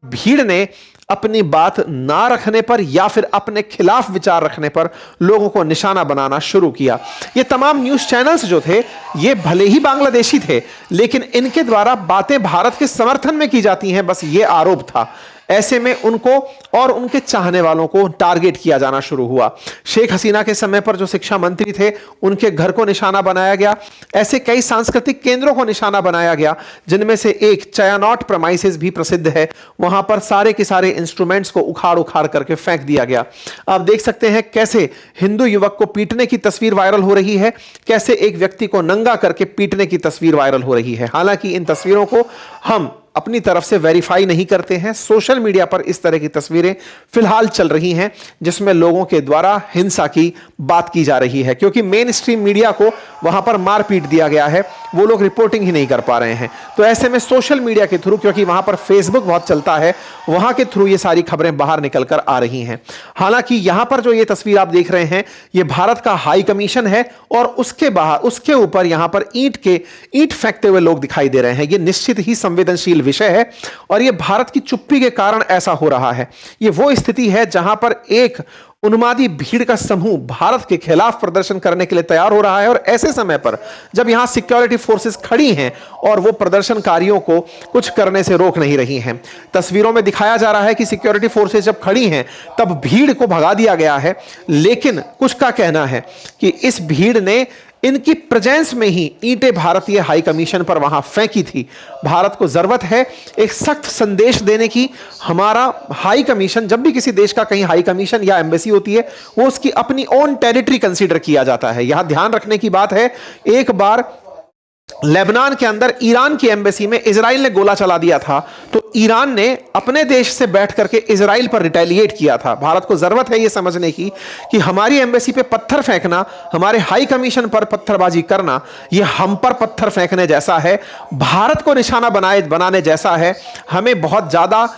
भीड़ ने अपनी बात ना रखने पर या फिर अपने खिलाफ विचार रखने पर लोगों को निशाना बनाना शुरू किया। ये तमाम न्यूज़ चैनल्स जो थे, ये भले ही बांग्लादेशी थे, लेकिन इनके द्वारा बातें भारत के समर्थन में की जाती हैं, बस ये आरोप था। ऐसे में उनको और उनके चाहने वालों को टारगेट किया जाना शुरू हुआ। शेख हसीना के समय पर जो शिक्षा मंत्री थे, उनके घर को निशाना बनाया गया। ऐसे कई सांस्कृतिक केंद्रों को निशाना बनाया गया, जिनमें से एक चयानॉट प्रमाइसेस भी प्रसिद्ध है। वहां पर सारे के सारे इंस्ट्रूमेंट्स को उखाड़ उखाड़ करके फेंक दिया गया। आप देख सकते हैं कैसे हिंदू युवक को पीटने की तस्वीर वायरल हो रही है, कैसे एक व्यक्ति को नंगा करके पीटने की तस्वीर वायरल हो रही है। हालांकि इन तस्वीरों को हम अपनी तरफ से वेरीफाई नहीं करते हैं। सोशल मीडिया पर इस तरह की तस्वीरें फिलहाल चल रही हैं, जिसमें लोगों के द्वारा हिंसा की बात की जा रही है, क्योंकि मेन स्ट्रीम मीडिया को वहां पर मारपीट दिया गया है, वो लोग रिपोर्टिंग ही नहीं कर पा रहे हैं। तो ऐसे में सोशल मीडिया के थ्रू, क्योंकि वहां पर फेसबुक बहुत चलता है, वहां के थ्रू ये सारी खबरें बाहर निकल कर आ रही हैं। हालांकि यहां पर जो ये तस्वीर आप देख रहे हैं, ये भारत का हाई कमीशन है और उसके बाहर, उसके ऊपर यहां पर ईंट फेंकते हुए लोग दिखाई दे रहे हैं। ये निश्चित ही संवेदनशील विषय है और यह भारत की चुप्पी के कारण ऐसा हो रहा है। यह वो स्थिति है जहां पर एक उन्मादी भीड़ का समूह भारत के खिलाफ प्रदर्शन करने के लिए तैयार हो रहा है, और ऐसे समय पर जब यहां सिक्योरिटी फोर्सेस खड़ी हैं और वो प्रदर्शनकारियों को कुछ करने से रोक नहीं रही हैं। तस्वीरों में दिखाया जा रहा है कि सिक्योरिटी फोर्सेस जब खड़ी हैं तब भीड़ को भगा दिया गया है, लेकिन कुछ का कहना है कि इस भीड़ ने इनकी प्रेजेंस में ही ईंटें भारतीय हाई कमीशन पर वहां फेंकी थी। भारत को जरूरत है एक सख्त संदेश देने की। हमारा हाई कमीशन, जब भी किसी देश का कहीं हाई कमीशन या एम्बेसी होती है, वो उसकी अपनी ओन टेरिटरी कंसीडर किया जाता है। यहां ध्यान रखने की बात है, एक बार लेबनान के अंदर ईरान की एम्बेसी में इजराइल ने गोला चला दिया था, तो ईरान ने अपने देश से बैठ करके इजराइल पर रिटेलिएट किया था। भारत को जरूरत है यह समझने की कि हमारी एम्बेसी पे पत्थर फेंकना, हमारे हाई कमीशन पर पत्थरबाजी करना, यह हम पर पत्थर फेंकने जैसा है, भारत को निशाना बनाने जैसा है। हमें बहुत ज्यादा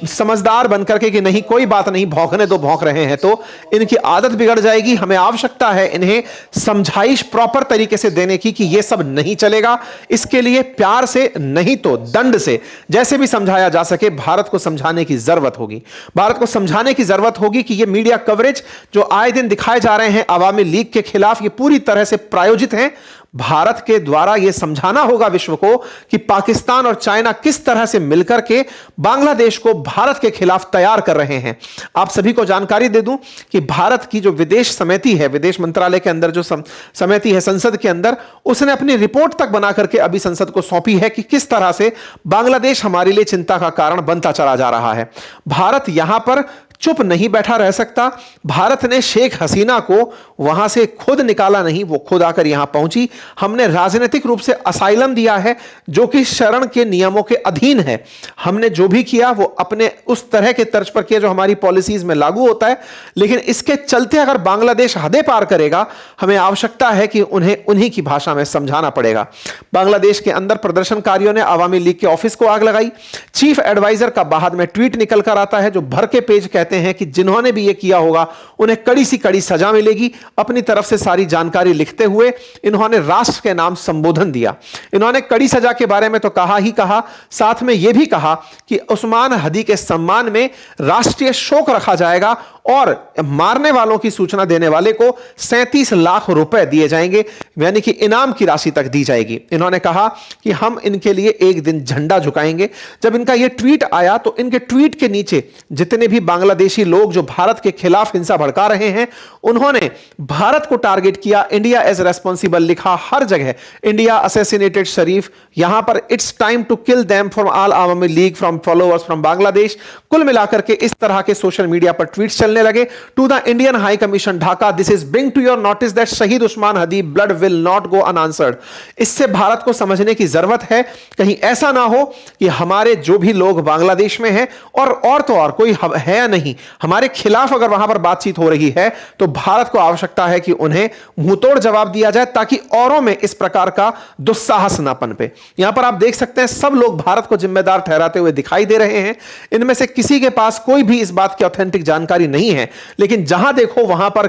समझदार बनकर के कि नहीं कोई बात नहीं, भौंकने दो, भौंक रहे हैं तो इनकी आदत बिगड़ जाएगी। हमें आवश्यकता है इन्हें समझाइश प्रॉपर तरीके से देने की कि यह सब नहीं चलेगा। इसके लिए प्यार से नहीं तो दंड से जैसे भी समझाया जा सके, भारत को समझाने की जरूरत होगी। भारत को समझाने की जरूरत होगी कि यह मीडिया कवरेज जो आए दिन दिखाए जा रहे हैं अवामी लीग के खिलाफ, ये पूरी तरह से प्रायोजित हैं। भारत के द्वारा यह समझाना होगा विश्व को कि पाकिस्तान और चाइना किस तरह से मिलकर के बांग्लादेश को भारत के खिलाफ तैयार कर रहे हैं। आप सभी को जानकारी दे दूं कि भारत की जो विदेश समिति है, विदेश मंत्रालय के अंदर जो समिति है संसद के अंदर, उसने अपनी रिपोर्ट तक बना करके अभी संसद को सौंपी है कि किस तरह से बांग्लादेश हमारे लिए चिंता का कारण बनता चला जा रहा है। भारत यहां पर चुप नहीं बैठा रह सकता। भारत ने शेख हसीना को वहां से खुद निकाला नहीं, वो खुद आकर यहां पहुंची। हमने राजनीतिक रूप से असाइलम दिया है, जो कि शरण के नियमों के अधीन है। हमने जो भी किया वो अपने उस तरह के तर्ज पर किया जो हमारी पॉलिसीज में लागू होता है, लेकिन इसके चलते अगर बांग्लादेश हदें पार करेगा, हमें आवश्यकता है कि उन्हें उन्हीं की भाषा में समझाना पड़ेगा। बांग्लादेश के अंदर प्रदर्शनकारियों ने अवामी लीग के ऑफिस को आग लगाई। चीफ एडवाइजर का बाद में ट्वीट निकल कर आता है जो भर के पेज कहते हैं कि जिन्होंने भी यह किया होगा उन्हें कड़ी सी कड़ी सजा मिलेगी। अपनी तरफ से सारी जानकारी लिखते हुए इन्होंने राष्ट्र के नाम संबोधन दिया। इन्होंने कड़ी सजा के बारे में तो कहा ही कहा, साथ में यह भी कहा कि उस्मान हदी के सम्मान में राष्ट्रीय शोक रखा जाएगा और मारने वालों की सूचना देने वाले को 37 लाख रुपए दिए जाएंगे, यानी कि इनाम की राशि तक दी जाएगी। इन्होंने कहा कि हम इनके लिए एक दिन झंडा झुकाएंगे। जब इनका यह ट्वीट आया तो इनके ट्वीट के नीचे जितने भी बांग्लादेशी लोग जो भारत के खिलाफ हिंसा भड़का रहे हैं, उन्होंने भारत को टारगेट किया, इंडिया एज रेस्पॉन्सिबल लिखा हर जगह, इंडिया असैसिनेटेड शरीफ, यहां पर it's time to kill them from all Awami League from followers from Bangladesh. कुल मिलाकर के इस तरह के सोशल मीडिया पर ट्वीट्स चलने लगे। To the Indian high commission Dhaka, this is bring to your notice that Shaheed Osman Hadi blood will not go unanswered. इससे भारत को समझने की जरूरत है, कहीं ऐसा ना हो कि हमारे जो भी लोग बांग्लादेश में हैं और तो और कोई है या नहीं, हमारे खिलाफ अगर वहां पर बातचीत हो रही है तो भारत को आवश्यकता है कि उन्हें मुंहतोड़ जवाब दिया जाए, ताकि औरों में इस प्रकार का दुस्साहस ना पनपे। यहां पर आप देख सकते हैं सब लोग भारत को जिम्मेदार ठहराते हुए दिखाई दे रहे हैं। इनमें से किसी के पास कोई भी इस बात की ऑथेंटिक जानकारी नहीं नहीं है, लेकिन जहां देखो वहां पर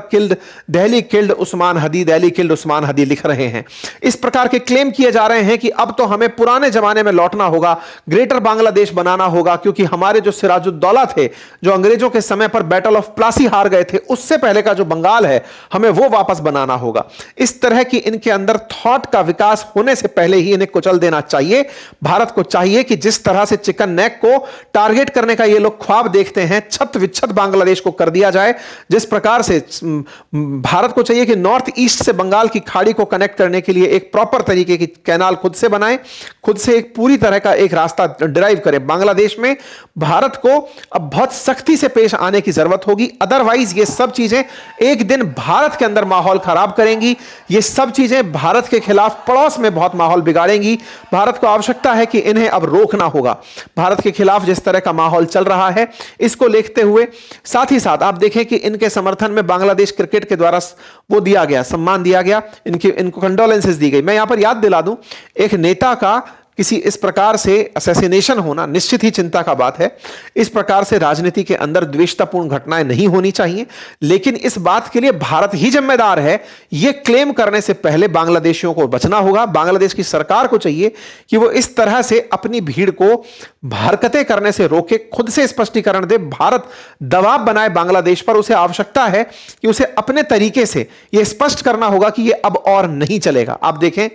दिल्ली किल्ड उस्मान हदी, दिल्ली किल्ड उस्मान हदी लिख रहे हैं। इस प्रकार के क्लेम किए जा रहे हैं कि अब तो हमें पुराने जमाने में लौटना होगा, ग्रेटर बांग्लादेश बनाना होगा, क्योंकि हमारे जो सिराजुद्दौला थे, जो अंग्रेजों के समय पर बैटल ऑफ प्लासी हार गए थे, उससे पहले का जो बंगाल है हमें वो वापस बनाना होगा। इस तरह की इनके अंदर थॉट का विकास होने से पहले ही इन्हें कुचल देना चाहिए। भारत को चाहिए कि जिस तरह से चिकन नेक को टारगेट करने का ये लोग ख्वाब देखते हैं, छत विच्छत बांग्लादेश को कर दिया जाए। जिस प्रकार से भारत को चाहिए कि नॉर्थ ईस्ट से बंगाल की खाड़ी को कनेक्ट करने के लिए एक प्रॉपर तरीके की कैनाल खुद से बनाए, खुद से एक पूरी तरह का एक रास्ता ड्राइव करे बांग्लादेश में। भारत को अब बहुत सख्ती से पेश आने की जरूरत होगी, अदरवाइज ये सब चीजें एक दिन भारत के अंदर माहौल खराब करेंगी। ये सब चीजें भारत के खिलाफ पड़ोस में बहुत माहौल बिगाड़ेंगी। भारत को आवश्यकता है कि इन्हें अब रोकना होगा। भारत के खिलाफ जिस तरह का माहौल चल रहा है, इसको देखते हुए साथ ही साथ आप देखें कि इनके समर्थन में बांग्लादेश क्रिकेट के द्वारा वो दिया गया, सम्मान दिया गया, इनको कंडोलेंसेस दी गई। मैं यहां पर याद दिला दूं, एक नेता का किसी इस प्रकार से असैसिनेशन होना निश्चित ही चिंता का बात है। इस प्रकार से राजनीति के अंदर द्वेषतापूर्ण घटनाएं नहीं होनी चाहिए, लेकिन इस बात के लिए भारत ही जिम्मेदार है। यह क्लेम करने से पहले बांग्लादेशियों को बचना होगा। बांग्लादेश की सरकार को चाहिए कि वो इस तरह से अपनी भीड़ को हरकतें करने से रोके, खुद से स्पष्टीकरण दे, भारत दबाव बनाए बांग्लादेश पर। उसे आवश्यकता है कि उसे अपने तरीके से यह स्पष्ट करना होगा कि यह अब और नहीं चलेगा। आप देखें,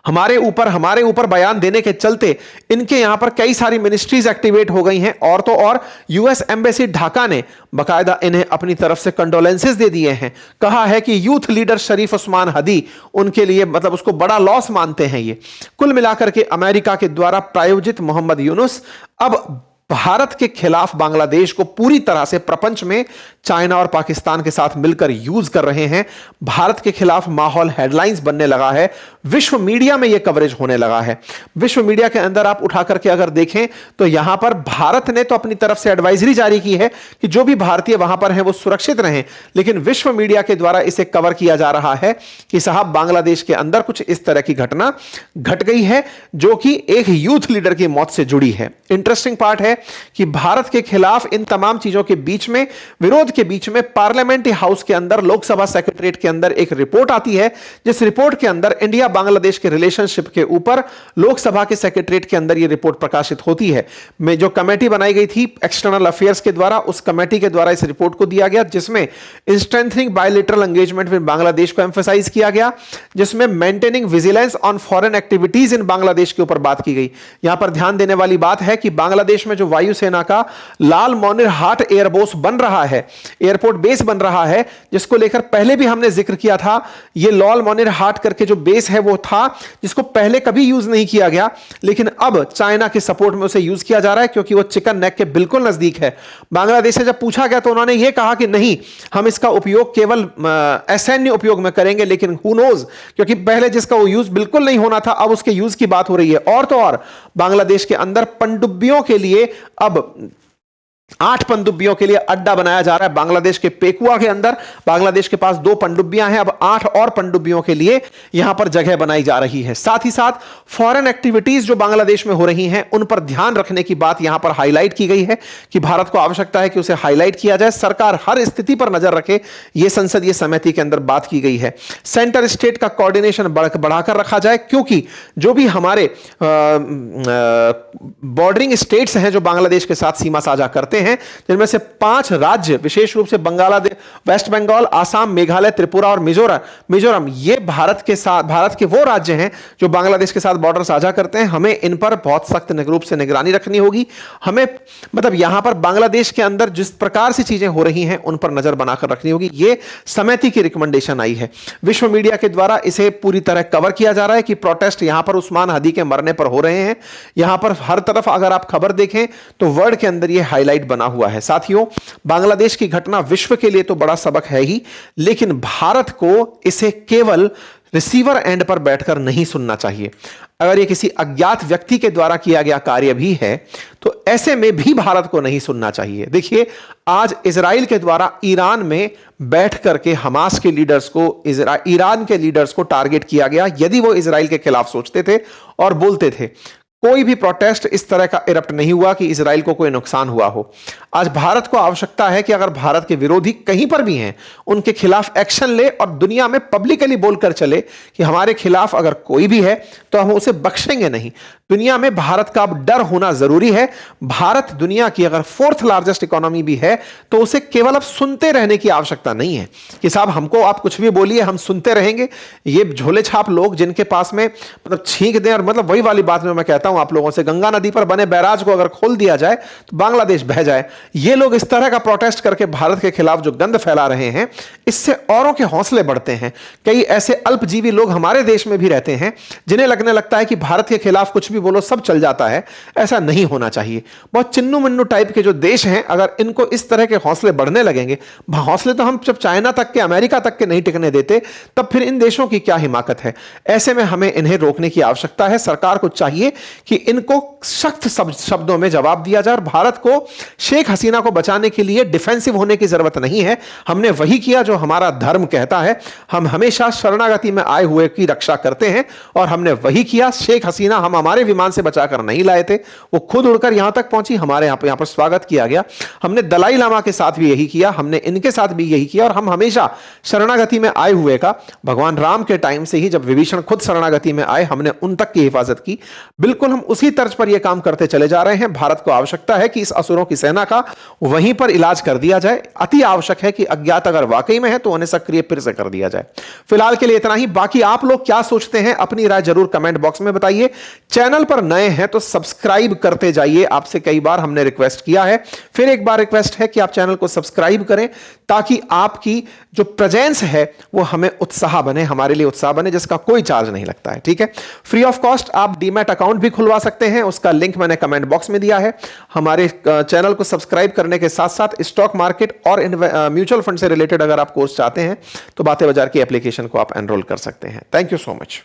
हमारे ऊपर बयान देने के चलते इनके यहां पर कई सारी मिनिस्ट्रीज एक्टिवेट हो गई हैं, और तो और यूएस एम्बेसी ढाका ने बकायदा इन्हें अपनी तरफ से कंडोलेंसेस दे दिए हैं। कहा है कि यूथ लीडर शरीफ उस्मान हदी उनके लिए मतलब उसको बड़ा लॉस मानते हैं। ये कुल मिलाकर के अमेरिका के द्वारा प्रायोजित मोहम्मद यूनुस अब भारत के खिलाफ बांग्लादेश को पूरी तरह से प्रपंच में चाइना और पाकिस्तान के साथ मिलकर यूज कर रहे हैं। भारत के खिलाफ माहौल हेडलाइंस बनने लगा है, विश्व मीडिया में यह कवरेज होने लगा है। विश्व मीडिया के अंदर आप उठा करके अगर देखें तो यहां पर भारत ने तो अपनी तरफ से एडवाइजरी जारी की है कि जो भी भारतीय वहां पर हैं वो सुरक्षित रहें, लेकिन विश्व मीडिया के द्वारा इसे कवर किया जा रहा है कि साहब बांग्लादेश के अंदर कुछ इस तरह की घटना घट गई है जो कि एक यूथ लीडर की मौत से जुड़ी है। इंटरेस्टिंग पार्ट है कि भारत के खिलाफ इन तमाम चीजों के बीच में, विरोध के बीच में, पार्लियामेंट्री हाउस के अंदर, लोकसभा सेक्रेटरीट के अंदर एक रिपोर्ट आती है, जिस रिपोर्ट के अंदर इंडिया बांग्लादेश के रिलेशनशिप के ऊपर लोकसभा के सेक्रेटरीट के अंदर यह रिपोर्ट प्रकाशित होती है। में जो कमेटी बनाई गई थी एक्सटर्नल अफेयर्स के द्वारा, उस कमेटी के द्वारा इस रिपोर्ट को दिया गया, जिसमें strengthening bilateral engagement with Bangladesh को एम्फसाइज किया गया, जिसमें maintaining vigilance on foreign activities in Bangladesh के ऊपर बात की गई। यहां पर ध्यान देने वाली बात है कि बांग्लादेश में जो वायुसेना का लाल मोनिर हाट एयरबोस बन रहा है, एयरपोर्ट बेस बन रहा है, जिसको लेकर पहले भी हमने जिक्र किया था। यह लाल मोनिर हाट करके जो बेस है वो था जिसको पहले कभी यूज नहीं किया गया, लेकिन अब चाइना के सपोर्ट में उसे यूज किया जा रहा है क्योंकि वो चिकन नेक के बिल्कुल नजदीक है। बांग्लादेश से जब पूछा गया तो उन्होंने यह कहा कि नहीं, हम इसका उपयोग केवल असैन्य उपयोग में करेंगे, लेकिन हु नोज, क्योंकि पहले जिसका वो यूज बिल्कुल नहीं होना था अब उसके यूज की बात हो रही है। और तो और बांग्लादेश के अंदर पनडुब्बियों के लिए अब 8 पनडुब्बियों के लिए अड्डा बनाया जा रहा है। बांग्लादेश के पेकुआ के अंदर बांग्लादेश के पास 2 पनडुब्बियां हैं, अब 8 और पनडुब्बियों के लिए यहां पर जगह बनाई जा रही है। साथ ही साथ फॉरेन एक्टिविटीज जो बांग्लादेश में हो रही हैं उन पर ध्यान रखने की बात यहां पर हाईलाइट की गई है कि भारत को आवश्यकता है कि उसे हाईलाइट किया जाए, सरकार हर स्थिति पर नजर रखे, यह संसदीय समिति के अंदर बात की गई है। सेंटर स्टेट का कोऑर्डिनेशन बढ़ाकर रखा जाए, क्योंकि जो भी हमारे बॉर्डरिंग स्टेट्स हैं जो बांग्लादेश के साथ सीमा साझा करते हैं, जिनमें से 5 राज्य विशेष रूप से बांग्लादेश, वेस्ट बंगाल, आसाम, मेघालय, त्रिपुरा और मिजोरम, ये भारत के वो राज्य हैं जो बांग्लादेश के साथ बॉर्डर साझा करते हैं। हमें इन पर बहुत सख्त रूप से निगरानी रखनी होगी। हमें मतलब यहां पर बांग्लादेश के अंदर जिस प्रकार से चीजें हो रही हैं उन पर नजर बनाकर रखनी होगी। यह समिति की रिकमेंडेशन आई है। विश्व मीडिया के द्वारा इसे पूरी तरह कवर किया जा रहा है कि प्रोटेस्ट यहां पर उस्मान हदी के मरने पर हो रहे हैं। यहां पर हर तरफ अगर आप खबर देखें तो वर्ड के अंदर यह हाईलाइट बना हुआ है। साथियों, बांग्लादेश की घटना विश्व के लिए तो बड़ा सबक है ही, लेकिन भारत को इसे केवल रिसीवर एंड पर बैठकर नहीं सुनना चाहिए। अगर यह किसी अज्ञात व्यक्ति के द्वारा किया गया कार्य भी है तो ऐसे में भी भारत को नहीं सुनना चाहिए। देखिए, आज इजराइल के द्वारा ईरान में बैठ करके हमास के लीडर्स को, ईरान के लीडर्स को टारगेट किया गया, यदि वो इजराइल के खिलाफ सोचते थे और बोलते थे। कोई भी प्रोटेस्ट इस तरह का इरप्ट नहीं हुआ कि इजराइल को कोई नुकसान हुआ हो। आज भारत को आवश्यकता है कि अगर भारत के विरोधी कहीं पर भी हैं, उनके खिलाफ एक्शन ले और दुनिया में पब्लिकली बोलकर चले कि हमारे खिलाफ अगर कोई भी है तो हम उसे बख्शेंगे नहीं। दुनिया में भारत का अब डर होना जरूरी है। भारत दुनिया की अगर 4th लार्जेस्ट इकोनॉमी भी है तो उसे केवल अब सुनते रहने की आवश्यकता नहीं है कि साहब हमको आप कुछ भी बोलिए हम सुनते रहेंगे। ये झोले छाप लोग जिनके पास में मतलब छींक दें, और मतलब वही वाली बात में मैं कहता हूं आप लोगों से, गंगा नदी पर बने बैराज को अगर खोल दिया जाए तो बांग्लादेश बह जाए। ये लोग इस तरह का प्रोटेस्ट करके भारत के खिलाफ जो गंद फैला रहे हैं, इससे औरों के हौसले बढ़ते हैं। कई ऐसे अल्पजीवी लोग हमारे देश में भी रहते हैं जिन्हें लगने लगता है कि भारत के खिलाफ कुछ भी बोलो सब चल जाता है। ऐसा नहीं होना चाहिए। बहुत चिन्नू मिन्नू टाइप के जो देश हैं, अगर इनको इस तरह के हौसले बढ़ने लगेंगे, हौसले तो हम जब चाइना तक के, अमेरिका तक के नहीं टिकने देते, तब फिर इन देशों की क्या हिमाकत है। ऐसे में हमें इन्हें रोकने की आवश्यकता है। सरकार को चाहिए कि इनको सख्त शब्दों में जवाब दिया जाए। और भारत को शेख हसीना को बचाने के लिए डिफेंसिव होने की जरूरत नहीं है। हमने वही किया जो हमारा धर्म कहता है। हम हमेशा शरणागति में आए हुए की रक्षा करते हैं और हमने वही किया। शेख हसीना हम हमारे विमान से बचाकर नहीं लाए थे, वो खुद उड़कर यहां तक पहुंची, हमारे यहां पर स्वागत किया गया। हमने दलाई लामा के साथ भी यही किया, हमने इनके साथ भी यही किया। और हम हमेशा शरणागति में आए हुए का, भगवान राम के टाइम से ही जब विभीषण खुद शरणागति में आए, हमने उन तक की हिफाजत की। बिल्कुल हम उसी तर्ज पर यह काम करते चले जा रहे हैं। भारत को आवश्यकता है कि इस असुरों की सेना का वहीं पर इलाज कर दिया जाए। अति आवश्यक है कि अज्ञात अगर वाकई में है तो उन्हें सक्रिय फिर से कर दिया जाए। फिलहाल के लिए इतना ही। बाकी आप लोग क्या सोचते हैं, अपनी राय जरूर कमेंट बॉक्स में बताइए। चैनल पर नए हैं तो सब्सक्राइब करते जाइए। आपसे कई बार हमने रिक्वेस्ट किया है, फिर एक बार रिक्वेस्ट है कि आप चैनल को सब्सक्राइब करें, ताकि आपकी जो प्रेजेंस है वो हमें उत्साह बने, हमारे लिए उत्साह बने, जिसका कोई चार्ज नहीं लगता है। ठीक है, फ्री ऑफ कॉस्ट आप डीमैट अकाउंट भी खुलवा सकते हैं, उसका लिंक मैंने कमेंट बॉक्स में दिया है। हमारे चैनल को सब्सक्राइब करने के साथ साथ स्टॉक मार्केट और म्यूचुअल फंड से रिलेटेड अगर आप कोर्स चाहते हैं तो बातें बाजार की एप्लीकेशन को आप एनरोल कर सकते हैं। Thank you so much.